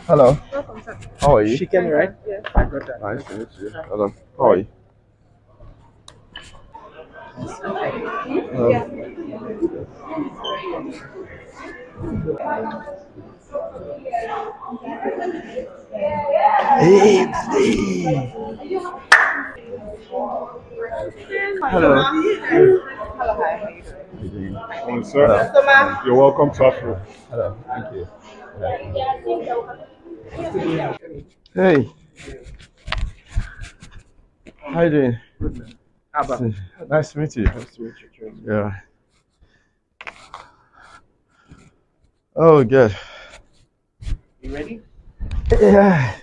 Hello. Welcome, sir. How are you? Chicken, right? Yeah. I got that. Nice to meet you. Hello. How are you? Yeah. Hey, Steve. Hello. Hello, hi. How you doing? Sir, So, ma. you're welcome to AFRIFF. Hello. Thank you. Hey, how you doing? Abba. Nice to meet you. Nice to meet you, James. Yeah. Oh, good. You ready? Yeah.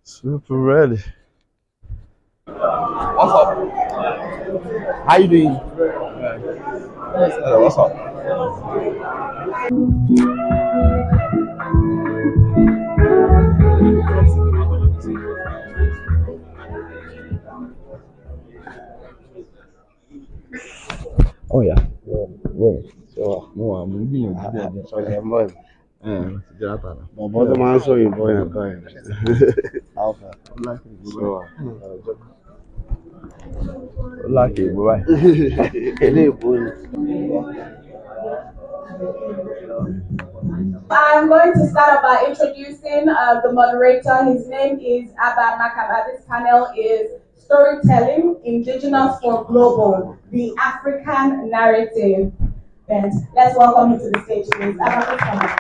Super ready. What's up? How you doing? Hello. What's up? Oh yeah. Well, so no, I'm gbìyànjú díẹ̀ díẹ̀. Ọ̀lẹ́ mọ́ ẹ̀. Ti jẹ́ látara. Bọ̀bọ̀ tó máa ń sọ òyìnbó yẹn kọ́ ẹ̀. Alpha. So, Ó láàkì ìgbó báyìí. eléèbó ni. I'm going to start off by introducing the moderator. His name is Abba Makaba. This panel is Storytelling, Indigenous for Global, the African Narrative. And let's welcome him to the stage, please. Abba, please come up.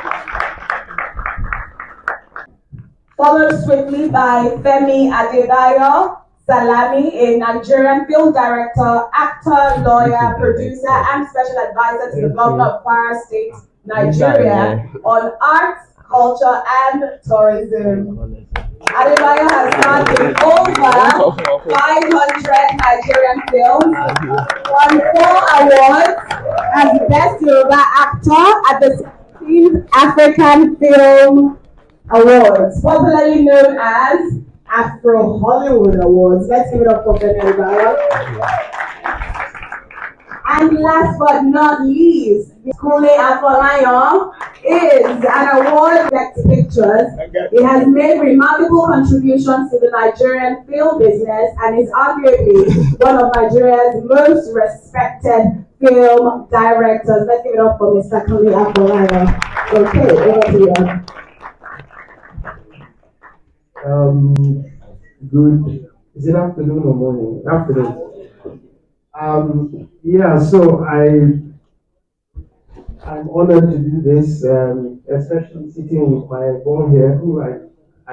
Followed swiftly by Femi Adebayo Salami, a Nigerian film director, actor, lawyer, producer, and special advisor to the governor of Kwara State, Nigeria, on arts, culture, and tourism. Adebayo has starred in over 500 Nigerian films, won 4 awards as Best Yoruba Actor at the 16th African Film Awards, popularly known as Afro Hollywood Awards. Let's give it up for Femi Adebayo. And last but not least, Kunle Afolayan is an award next pictures. He has made remarkable contributions to the Nigerian film business and is arguably one of Nigeria's most respected film directors. Let's give it up for Mr. Kunle Afolayan. Okay, over to you. Good. Is it afternoon or morning? Afternoon. Yeah. So I'm honored to do this, especially sitting with my mom here, who I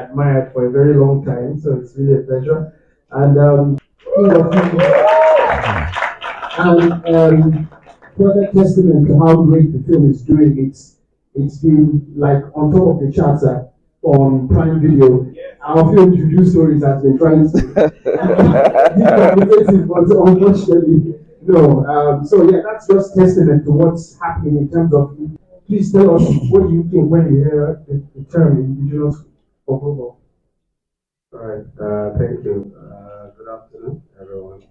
admired for a very long time. So it's really a pleasure. And further testament to how great the film is doing. It's been like on top of the charts on Prime Video. Our film Juju Stories has been trying to be but unfortunately, no. So yeah, that's just testament to what's happening in terms of. Please tell us what you think when you hear the term indigenous for global. All right. Thank you. Good afternoon, everyone.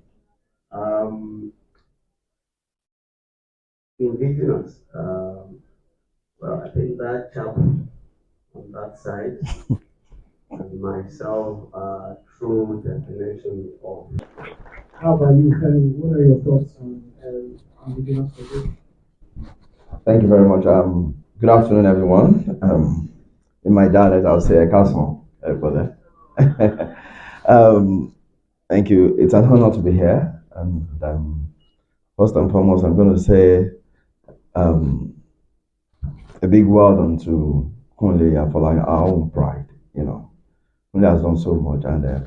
Indigenous. Well, I think that chap on that side and myself true definition of. How about you, Femi? What are your thoughts on indigenous for global? Thank you very much. Good afternoon, everyone. In my dialect, I'll say "Ekason," everybody. Thank you. It's an honor to be here. And first and foremost, I'm going to say a big well done to Kunle for like our own pride. Kunle has done so much, and it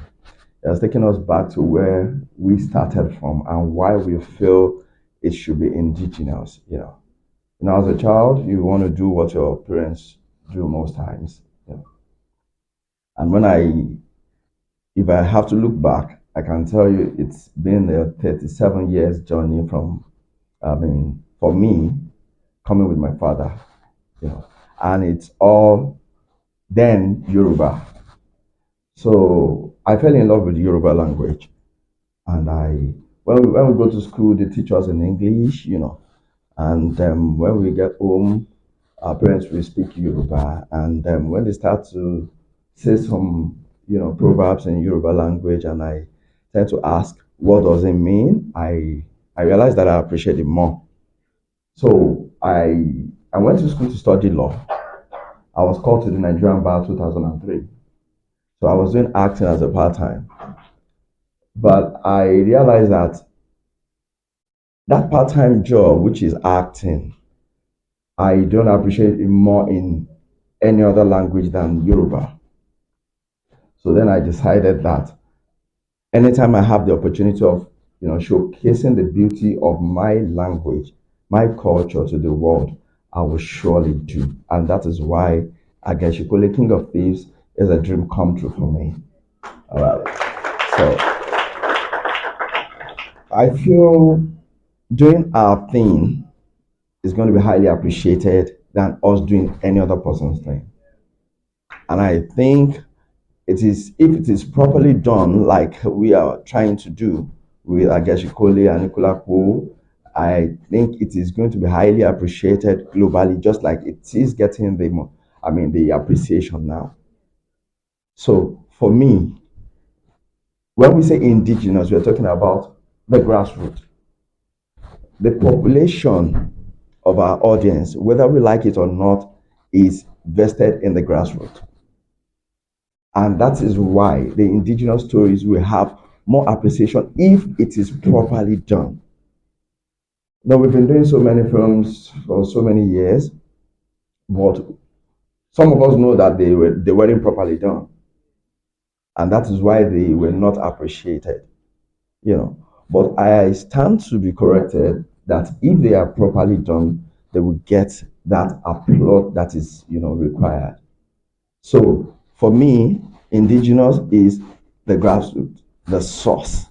has taken us back to where we started from and why we feel it should be indigenous. As a child, you want to do what your parents do most times. And if I have to look back, I can tell you it's been a 37 years journey for me, coming with my father, and it's all then Yoruba. So I fell in love with the Yoruba language, and when we go to school, they teach us in English, and when we get home, our parents will speak Yoruba, and when they start to say some, proverbs in Yoruba language, and I tend to ask, what does it mean? I realize that I appreciate it more. So I went to school to study law. I was called to the Nigerian Bar 2003. So I was doing acting as a part time. But I realized that that part time job, which is acting, I don't appreciate it more in any other language than Yoruba. So then I decided that anytime I have the opportunity of, showcasing the beauty of my language, my culture to the world, I will surely do. And that is why Agashikole, King of Thieves, is a dream come true for me. All right. So I feel doing our thing is going to be highly appreciated than us doing any other person's thing. And I think if it is properly done, like we are trying to do with Agashikole and Nikolapo, I think it is going to be highly appreciated globally, just like it is getting the appreciation now. So for me, when we say indigenous, we're talking about the grassroots, the population of our audience, whether we like it or not, is vested in the grassroots. And that is why the indigenous stories will have more appreciation if it is properly done. Now, we've been doing so many films for so many years, but some of us know that they weren't properly done. And that is why they were not appreciated. But I stand to be corrected that if they are properly done, they will get that applaud that is, required. So for me, indigenous is the grassroots, the source.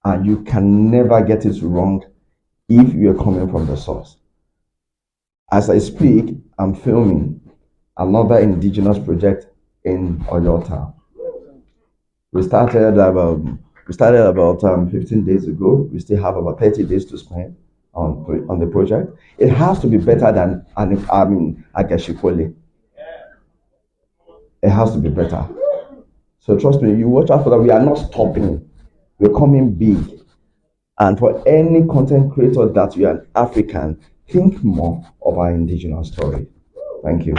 And you can never get it wrong if you're coming from the source. As I speak, I'm filming another indigenous project in Oyo Town. We started about 15 days ago. We still have about 30 days to spend on the project. It has to be better than Agashikole. It has to be better. So trust me, you watch out for that. We are not stopping. We're coming big. And for any content creator that you are an African, think more of our indigenous story. Thank you.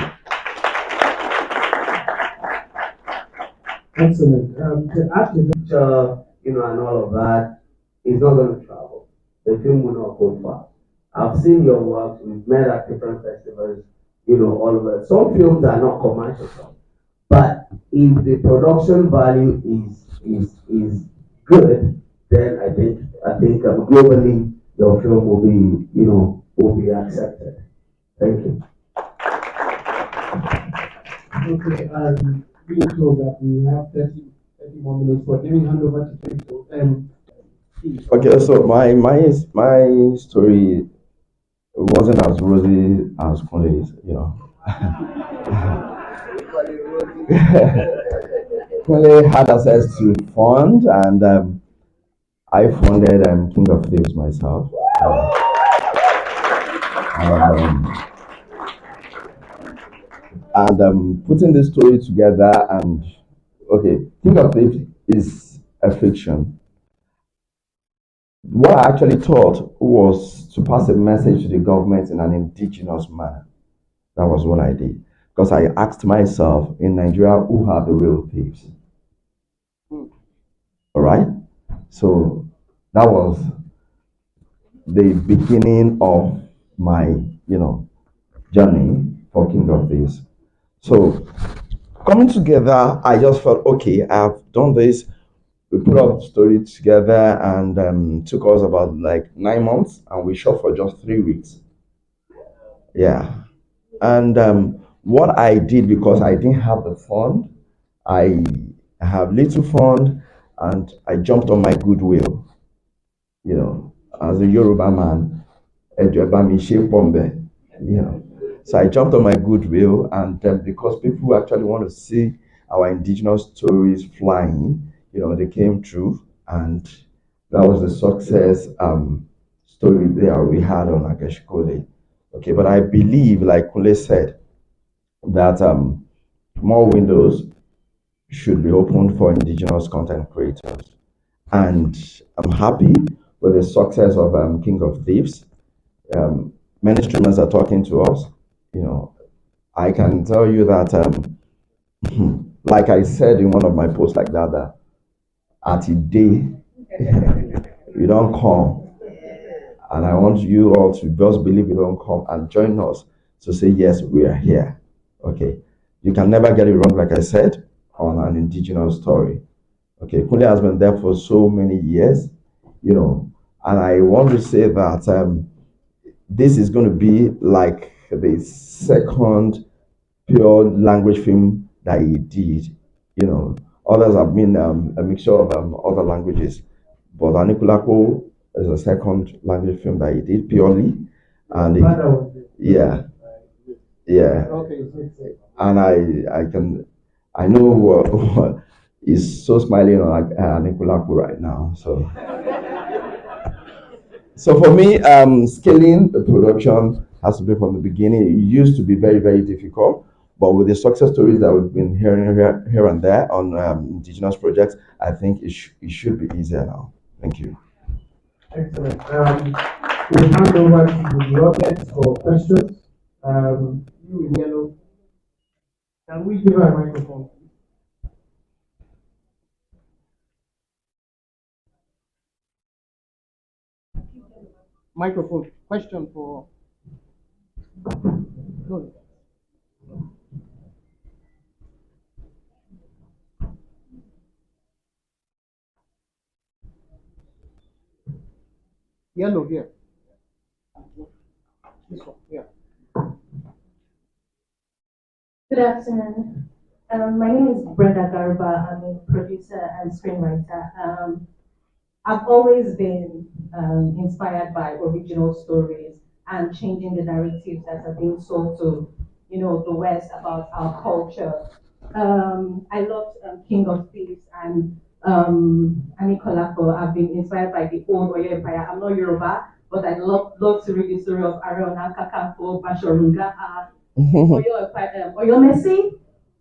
Excellent. To add to the picture, and all of that, is not going to travel. The film will not go far. I've seen your work. We've met at different festivals, all over. Some films are not commercial, but if the production value is good, then I think globally your film will be accepted. Thank you. Okay, being told that we have 30 more minutes, but let me hand over to Tito. Okay, so my story wasn't as rosy as Kunle's, Kunle had access to fund, and I funded King of Thieves myself. And putting this story together, and okay, King of Thieves is a fiction. What I actually thought was to pass a message to the government in an indigenous manner. That was what I did. Because I asked myself, in Nigeria, who are the real thieves? All right? So that was the beginning of my, journey for King of Thieves. So coming together, I just felt, okay, I've done this. We put our story together, and took us about like 9 months, and we shot for just 3 weeks. Yeah. And what I did, because I didn't have the fund, I have little fund, and I jumped on my goodwill. As a Yoruba man, you know. So I jumped on my goodwill, and because people actually want to see our indigenous stories flying, they came through, and that was the success story there we had on Agashikole. Okay, but I believe, like Kunle said, that more windows should be opened for indigenous content creators. And I'm happy with the success of King of Thieves. Many streamers are talking to us. You know, I can tell you that, like I said in one of my posts like that at a day, you don't come. And I want you all to just believe you don't come and join us to say, yes, we are here. Okay. You can never get it wrong, like I said, on an indigenous story. Okay. Kunle has been there for so many years, you know, and I want to say that this is going to be like the second pure language film that he did. You know, others have been a mixture of other languages, but Anikulapo is the second language film that he did purely, and yeah, yeah, and I know he's so smiling on Anikulapo right now. So for me, scaling the production has to be from the beginning. It used to be very, very difficult, but with the success stories that we've been hearing here and there on indigenous projects, I think it should be easier now. Thank you. Excellent. We'll hand over to the audience for questions. You in yellow, can we give her a microphone? Microphone. Question for. No. Yellow here. This one. Yeah. Good afternoon. My name is Brenda Garba. I'm a producer and screenwriter. I've always been inspired by original stories and changing the narratives that are being sold to, the West about our culture. I loved King of Thieves and Anikolapo. I've been inspired by the old Oyo Empire. I'm not Yoruba, but I love to read the story of Ariona Kakafo, Bashorunga, Oyo Empire, Oyo Messi.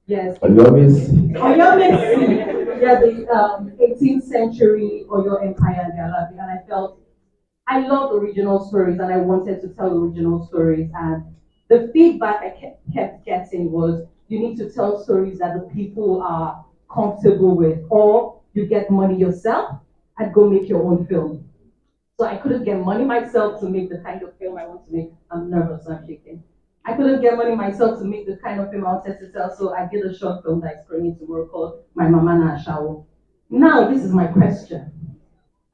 Yes. Oyo Messi. Yeah, the 18th century Oyo Empire and Galabi. And I felt I loved original stories and I wanted to tell original stories. And the feedback I kept getting was you need to tell stories that the people are comfortable with, or you get money yourself and go make your own film. So I couldn't get money myself to make the kind of film I want to make. I'm nervous, I'm shaking. I couldn't get money myself to make the kind of film I wanted to tell, so I did a short film that's screening tomorrow called My Mama Na Ashawo. Now, this is my question.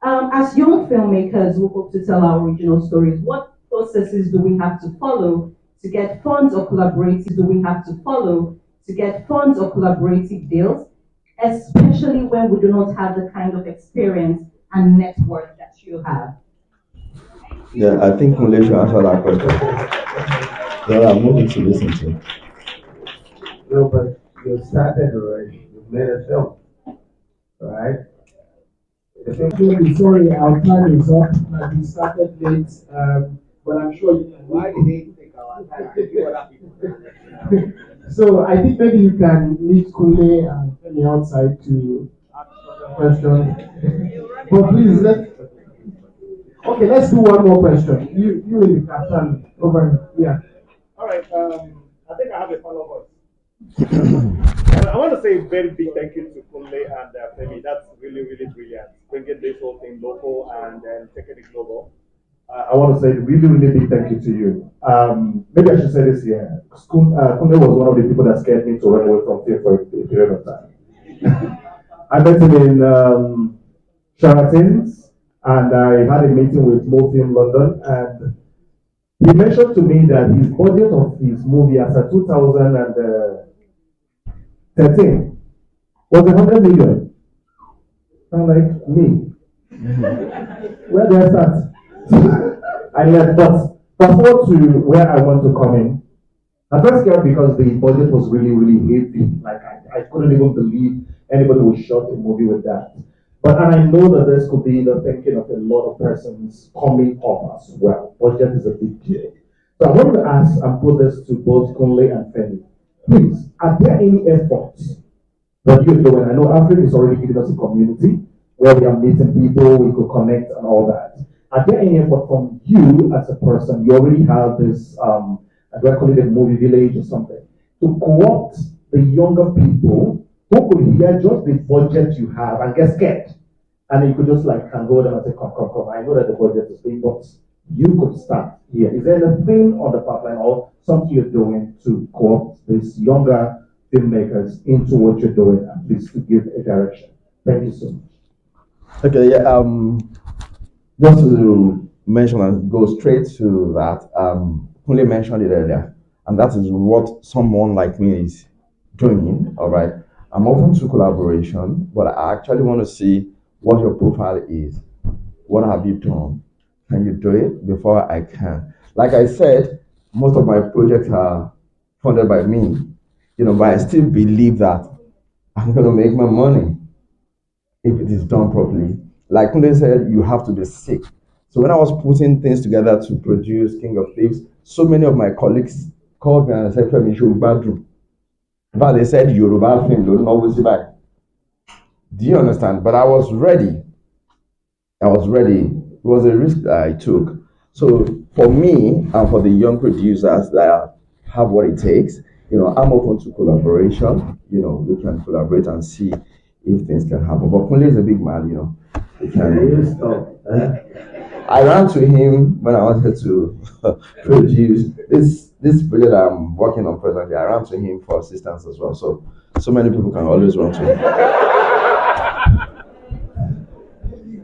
As young filmmakers who hope to tell our original stories, what processes do we have to follow to get funds or collaborative deals, especially when we do not have the kind of experience and network that you have? Yeah, I think Kunle should answer that question. There are movies to listen to. No, but you started already. You made a film, right? Sorry, our time is up. We started late, but I'm sure you can. Why did they take our time? Give other people. So I think maybe you can meet Kunle and Femi outside to ask questions. But please, let's do one more question. You in the captain over here. All right. I think I have a follow-up. I want to say a very big thank you to Kunle and Femi. That's really, really brilliant. Bringing this whole thing local and then taking it global. I want to say really, really big thank you to you. Maybe I should say this here. Kunle was one of the people that scared me to run away from film for a period of time. I met him in Sheraton's, and I had a meeting with Film London, and he mentioned to me that his budget of his movie as a 2013 was 100 million. I'm like, me. Where do I start? I left, but fast forward to where I want to come in. I got scared because the budget was really, really heavy. Like I couldn't even believe anybody would shot a movie with that. But and I know that this could be the thinking of a lot of persons coming up as well. Budget is a big deal. So I want to ask and put this to both Kunle and Femi. Please, are there any efforts that you're doing? I know AFRIFF is already giving us a community where we are meeting people, we could connect and all that. Are there any effort from you as a person? You already have this, do I call it a movie village or something, to co-opt the younger people who could hear just the budget you have and get scared. And you could just like can go there and say, come. I know that the budget is big, but you could start here. Is there anything on the pipeline or something you're doing to co-opt these younger filmmakers into what you're doing, at least to give a direction? Thank you so much. Okay, yeah. Just to mention and go straight to that, Kunle mentioned it earlier, and that is what someone like me is doing. All right, I'm open to collaboration, but I actually want to see what your profile is. What have you done? Can you do it before I can? Like I said, most of my projects are funded by me, but I still believe that I'm going to make my money if it is done properly. Like Kunle said, you have to be sick. So when I was putting things together to produce King of Thieves, so many of my colleagues called me and said, Femi, you badroom. In fact, they said Yoruba film, don't always buy. Do you understand? But I was ready. It was a risk that I took. So for me and for the young producers that have what it takes, I'm open to collaboration. We can collaborate and see if things can happen. But Kunle is a big man, He can stop. I ran to him when I wanted to produce this project I'm working on presently. I ran to him for assistance as well. So many people can always run to him.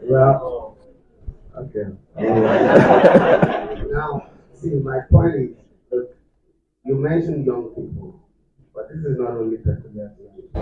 Well, okay. Now, see, my point is, look, you mentioned young people, but this is not only peculiar to young people.